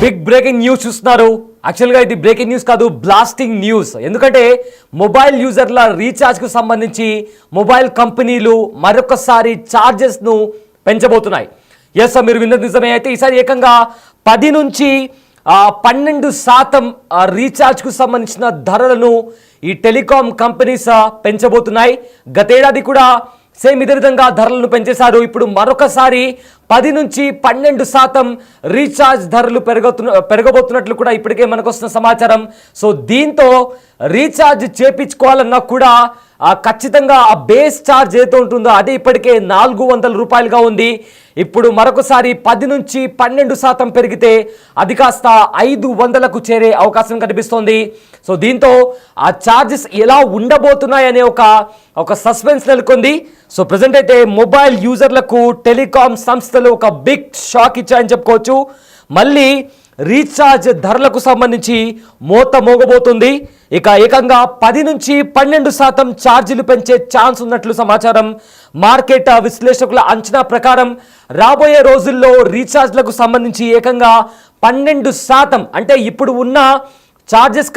Big breaking news చూస్తున్నారు. యాక్చువల్గా ఇది బ్రేకింగ్ న్యూస్ కాదు, బ్లాస్టింగ్ న్యూస్. ఎందుకంటే మొబైల్ యూజర్ల రీఛార్జ్కు సంబంధించి మొబైల్ కంపెనీలు మరొకసారి ఛార్జెస్ను పెంచబోతున్నాయి. ఎస్, మీరు విన్నది నిజమే. అయితే ఈసారి ఏకంగా 10 నుంచి 12% రీఛార్జ్కు సంబంధించిన ధరలను ఈ టెలికాం కంపెనీస్ పెంచబోతున్నాయి. గతేడాది కూడా సేమ్ ఇదే విధంగా ధరలను పెంచేశారు. ఇప్పుడు మరొకసారి 10 నుంచి 12% రీఛార్జ్ ధరలు పెరగబోతున్నట్లు కూడా ఇప్పటికే మనకు వస్తున్న సమాచారం. సో దీంతో రీఛార్జ్ చేపించుకోవాలన్నా కూడా ఖచ్చితంగా ఆ బేస్ ఛార్జ్ ఏదో ఉంటుందో అది ఇప్పటికే 400 రూపాయలుగా ఉంది. ఇప్పుడు మరొకసారి 10 నుంచి 12% పెరిగితే అది కాస్త 500కు చేరే అవకాశం కనిపిస్తోంది. సో దీంతో ఆ ఛార్జెస్ ఎలా ఉండబోతున్నాయనే ఒక సస్పెన్స్ నెలకొంది. సో ప్రజెంట్ అయితే మొబైల్ యూజర్లకు టెలికాం సంస్థలు ఒక బిగ్ షాక్ ఇచ్చాయని చెప్పుకోవచ్చు. మళ్ళీ రీఛార్జ్ ధరలకు సంబంధించి మోత మోగబోతుంది. ఇక ఏకంగా 10 నుంచి 12% ఛార్జీలు పెంచే ఛాన్స్ ఉన్నట్లు సమాచారం. మార్కెట్ విశ్లేషకుల అంచనా ప్రకారం రాబోయే రోజుల్లో రీఛార్జ్లకు సంబంధించి ఏకంగా 12%, అంటే ఇప్పుడు ఉన్న ఛార్జెస్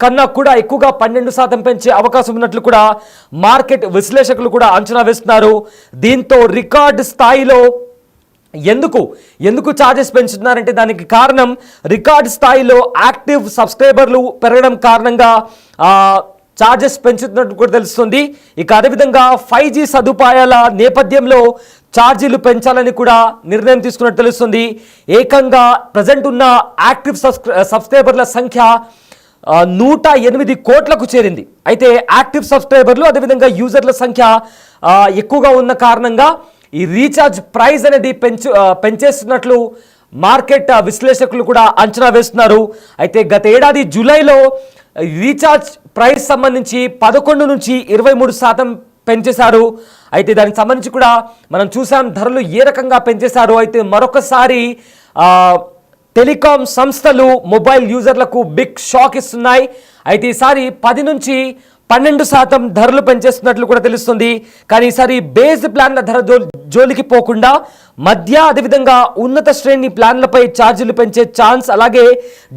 కన్నా కూడా ఎక్కువగా 12% పెంచే అవకాశం ఉన్నట్లు కూడా మార్కెట్ విశ్లేషకులు కూడా అంచనా వేస్తున్నారు. దీంతో రికార్డు స్థాయిలో ఎందుకు ఛార్జెస్ పెంచుతున్నారంటే దానికి కారణం రికార్డ్ స్థాయిలో యాక్టివ్ సబ్స్క్రైబర్లు పెరగడం కారణంగా ఛార్జెస్ పెంచుతున్నట్టు కూడా తెలుస్తుంది. ఇక అదేవిధంగా 5G సదుపాయాల నేపథ్యంలో ఛార్జీలు పెంచాలని కూడా నిర్ణయం తీసుకున్నట్టు తెలుస్తుంది. ఏకంగా ప్రజెంట్ ఉన్న యాక్టివ్ సబ్స్క్రైబర్ల సంఖ్య 108 కోట్లకు చేరింది. అయితే యాక్టివ్ సబ్స్క్రైబర్లు అదేవిధంగా యూజర్ల సంఖ్య ఎక్కువగా ఉన్న కారణంగా ఈ రీఛార్జ్ ప్రైస్ అనేది పెంచేస్తున్నట్లు మార్కెట్ విశ్లేషకులు కూడా అంచనా వేస్తున్నారు. అయితే గత ఏడాది జూలైలో రీఛార్జ్ ప్రైస్ సంబంధించి 11 నుంచి 23% పెంచేశారు. అయితే దానికి సంబంధించి కూడా మనం చూసాం ధరలు ఏ రకంగా పెంచేశారు. అయితే మరొకసారి టెలికాం సంస్థలు మొబైల్ యూజర్లకు బిగ్ షాక్ ఇస్తున్నాయి. అయితే ఈసారి 10 నుంచి 12% ధరలు పెంచేస్తున్నట్లు కూడా తెలుస్తుంది. కానీ ఈసారి బేస్ ప్లాన్ల ధర జోలికి పోకుండా మధ్య అదేవిధంగా ఉన్నత శ్రేణి ప్లాన్లపై ఛార్జీలు పెంచే ఛాన్స్, అలాగే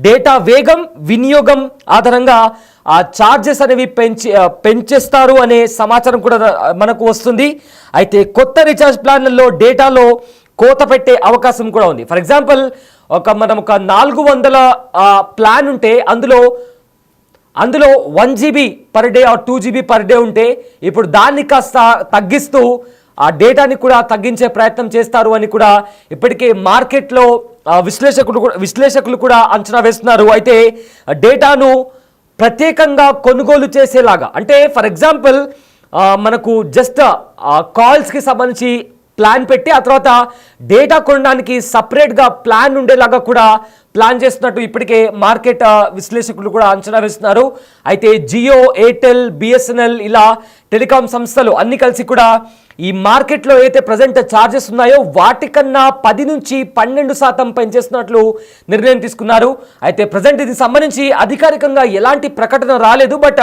డేటా వేగం వినియోగం ఆధారంగా ఆ ఛార్జెస్ అనేవి పెంచేస్తారు అనే సమాచారం కూడా మనకు వస్తుంది. అయితే కొత్త రీఛార్జ్ ప్లాన్లలో డేటాలో కోత పెట్టే అవకాశం కూడా ఉంది. ఫర్ ఎగ్జాంపుల్ మనం ఒక 400 ప్లాన్ ఉంటే అందులో 1 GB per day or 2 GB per day ఉంటే ఇప్పుడు దాన్ని కాస్త తగ్గిస్తూ ఆ డేటాని కూడా తగ్గించే ప్రయత్నం చేస్తారు అని కూడా ఇప్పటికే మార్కెట్లో విశ్లేషకులు కూడా అంచనా వేస్తున్నారు. అయితే డేటాను ప్రత్యేకంగా కొనుగోలు చేసేలాగా, అంటే ఫర్ ఎగ్జాంపుల్ మనకు జస్ట్ కాల్స్కి సంబంధించి ప్లాన్ పెట్టి ఆ తర్వాత డేటా కొనడానికి సపరేట్గా ప్లాన్ ఉండేలాగా కూడా ప్లాన్ చేస్తున్నట్టు ఇప్పటికే మార్కెట్ విశ్లేషకులు కూడా అంచనా వేస్తున్నారు. అయితే జియో, ఎయిర్టెల్, బిఎస్ఎన్ఎల్ ఇలా టెలికాం సంస్థలు అన్ని కలిసి కూడా ఈ మార్కెట్లో అయితే ప్రజెంట్ ఛార్జెస్ ఉన్నాయో వాటికన్నా 10 నుంచి 12% పెంచేస్తున్నట్లు నిర్ణయం తీసుకున్నారు. అయితే ప్రజెంట్ ఇది సంబంధించి అధికారికంగా ఎలాంటి ప్రకటన రాలేదు. బట్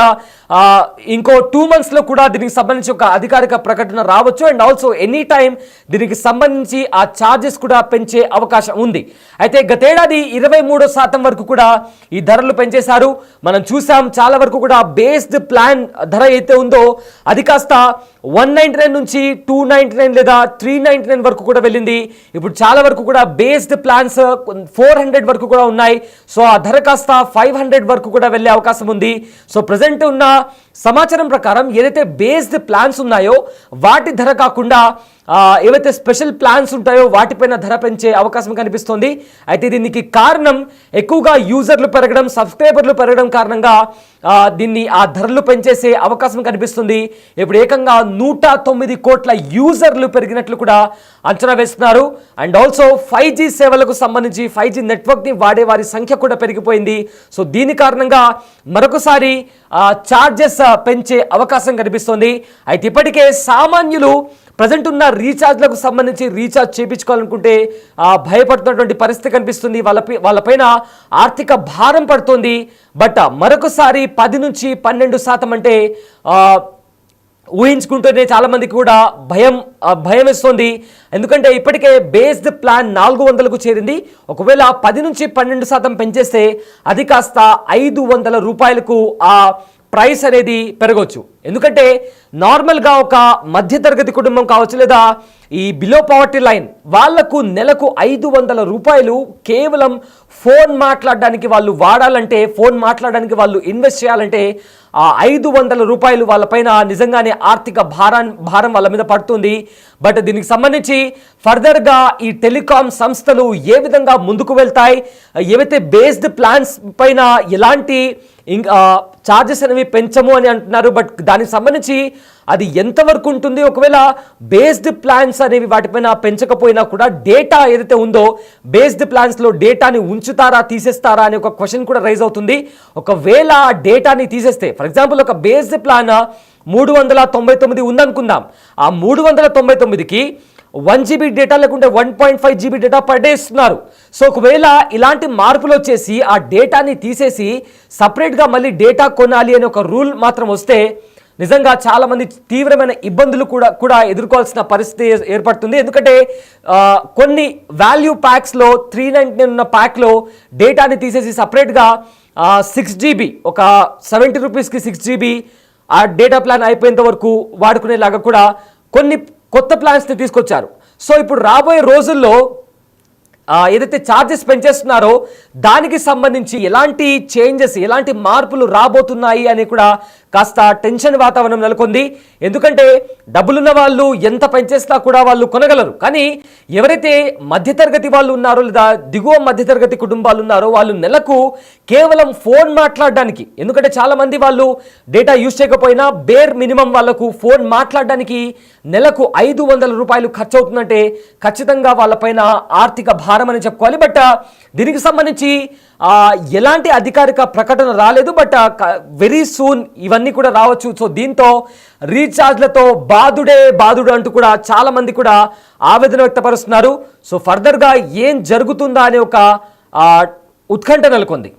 ఇంకో 2 monthsలో కూడా దీనికి సంబంధించి ఒక అధికారిక ప్రకటన రావచ్చు. అండ్ ఆల్సో ఎనీ టైం దీనికి సంబంధించి ఆ ఛార్జెస్ కూడా పెంచే అవకాశం ఉంది. అయితే గతేడాది 23% వరకు కూడా ఈ ధరలు పెంచేశారు. మనం చూసాం చాలా వరకు కూడా బేస్డ్ ప్లాన్ ధర అయితే ఉందో అది కాస్త 199 నుంచి 299 లేదా 399 వరకు కూడా వెళ్ళింది. ఇప్పుడు చాలా వరకు కూడా బేస్డ్ ప్లాన్స్ 400 వరకు కూడా ఉన్నాయి. సో ఆ ధర కాస్త 500 వరకు కూడా వెళ్ళే అవకాశం ఉంది. సో ప్రజెంట్ ఉన్న సమాచారం ప్రకారం ఏదైతే బేస్డ్ ప్లాన్స్ ఉన్నాయో వాటి ధర కాకుండా ఏవైతే స్పెషల్ ప్లాన్స్ ఉంటాయో వాటిపైన ధర పెంచే అవకాశం కనిపిస్తుంది. అయితే దీనికి కారణం ఎక్కువగా యూజర్లు పెరగడం, సబ్స్క్రైబర్లు పెరగడం కారణంగా దీన్ని ఆ ధరలు పెంచేసే అవకాశం కనిపిస్తుంది. ఇప్పుడు ఏకంగా 109 కోట్ల యూజర్లు పెరిగినట్లు కూడా అంచనా వేస్తున్నారు. అండ్ ఆల్సో 5G సేవలకు సంబంధించి 5G నెట్వర్క్ని వాడే వారి సంఖ్య కూడా పెరిగిపోయింది. సో దీని కారణంగా మరొకసారి ఛార్జెస్ పెంచే అవకాశం కనిపిస్తుంది. అయితే ఇప్పటికే సామాన్యులు ప్రజెంట్ ఉన్న రీఛార్జ్లకు సంబంధించి రీఛార్జ్ చేయించుకోవాలనుకుంటే భయపడుతున్నటువంటి పరిస్థితి కనిపిస్తుంది. వాళ్ళపైన ఆర్థిక భారం పడుతుంది. బట్ మరొకసారి 10 నుంచి 12% అంటే ఊహించుకుంటూనే చాలా మందికి కూడా భయం వేస్తుంది. ఎందుకంటే ఇప్పటికే బేస్డ్ ప్లాన్ 400కు చేరింది. ఒకవేళ 10 నుంచి 12% పెంచేస్తే అది కాస్త 500 రూపాయలకు ఆ ప్రైస్ అనేది పెరగవచ్చు. ఎందుకంటే నార్మల్గా ఒక మధ్యతరగతి కుటుంబం కావచ్చు లేదా ఈ బిలో పవర్టీ లైన్ వాళ్లకు నెలకు 500 రూపాయలు కేవలం ఫోన్ మాట్లాడడానికి వాళ్ళు వాడాలంటే, ఫోన్ మాట్లాడడానికి వాళ్ళు ఇన్వెస్ట్ చేయాలంటే ఆ 500 రూపాయలు వాళ్ళపైన నిజంగానే ఆర్థిక భారం వాళ్ళ మీద పడుతుంది. బట్ దీనికి సంబంధించి ఫర్దర్గా ఈ టెలికాం సంస్థలు ఏ విధంగా ముందుకు వెళ్తాయి, ఏవైతే బేస్డ్ ప్లాన్స్ పైన ఎలాంటి ఛార్జెస్ అనేవి పెంచము అని అంటున్నారు. బట్ దానికి సంబంధించి అది ఎంతవరకు ఉంటుంది, ఒకవేళ బేస్డ్ ప్లాన్స్ అనేవి వాటిపైన పెంచకపోయినా కూడా డేటా ఏదైతే ఉందో బేస్డ్ ప్లాన్స్లో డేటాని ఉంచుతారా తీసేస్తారా అనే ఒక క్వశ్చన్ కూడా రైజ్ అవుతుంది. ఒకవేళ డేటాని తీసేస్తే, ఫర్ ఎగ్జాంపుల్ ఒక బేస్డ్ ప్లాన్ 399 ఉందనుకుందాం, ఆ 399కి 1 GB డేటా లేకుంటే 1.5 GB డేటా పర్ డే ఇస్తున్నారు. సో ఒకవేళ ఇలాంటి మార్పులు వచ్చేసి ఆ డేటాని తీసేసి సపరేట్గా మళ్ళీ డేటా కొనాలి అనే ఒక రూల్ మాత్రం వస్తే నిజంగా చాలామంది తీవ్రమైన ఇబ్బందులు కూడా ఎదుర్కోవాల్సిన పరిస్థితి ఏర్పడుతుంది. ఎందుకంటే కొన్ని వాల్యూ ప్యాక్స్లో 399 ఉన్న ప్యాక్లో డేటాని తీసేసి సపరేట్గా 6 GB ఒక 70 రూపీస్కి 6 GB ఆ డేటా ప్లాన్ అయిపోయేంత వరకు వాడుకునేలాగా కూడా కొన్ని కొత్త ప్లాన్స్ని తీసుకొచ్చారు. సో ఇప్పుడు రాబోయే రోజుల్లో ఏదైతే ఛార్జెస్ పెంచేస్తున్నారో దానికి సంబంధించి ఎలాంటి చేంజెస్, ఎలాంటి మార్పులు రాబోతున్నాయి అని కూడా కాస్త టెన్షన్ వాతావరణం నెలకొంది. ఎందుకంటే డబ్బులున్న వాళ్ళు ఎంత పెంచేసినా కూడా వాళ్ళు కొనగలరు. కానీ ఎవరైతే మధ్యతరగతి వాళ్ళు ఉన్నారో లేదా దిగువ మధ్యతరగతి కుటుంబాలు ఉన్నారో వాళ్ళు నెలకు కేవలం ఫోన్ మాట్లాడడానికి, ఎందుకంటే చాలామంది వాళ్ళు డేటా యూజ్ చేయకపోయినా బేర్ మినిమం వాళ్ళకు ఫోన్ మాట్లాడడానికి నెలకు 500 రూపాయలు ఖర్చు అవుతుందంటే ఖచ్చితంగా వాళ్ళపైన ఆర్థిక భారం అని చెప్పుకోవాలి. బట్ దీనికి సంబంధించి ఎలాంటి అధికారిక ప్రకటన రాలేదు. బట్ వెరీ సూన్ ఇవన్నీ కూడా రావచ్చు. సో దీంతో రీఛార్జ్లతో బాధుడు అంటూ కూడా చాలా మంది కూడా ఆవేదన వ్యక్తపరుస్తున్నారు. సో ఫర్దర్గా ఏం జరుగుతుందా అనే ఒక ఉత్కంఠ నెలకొంది.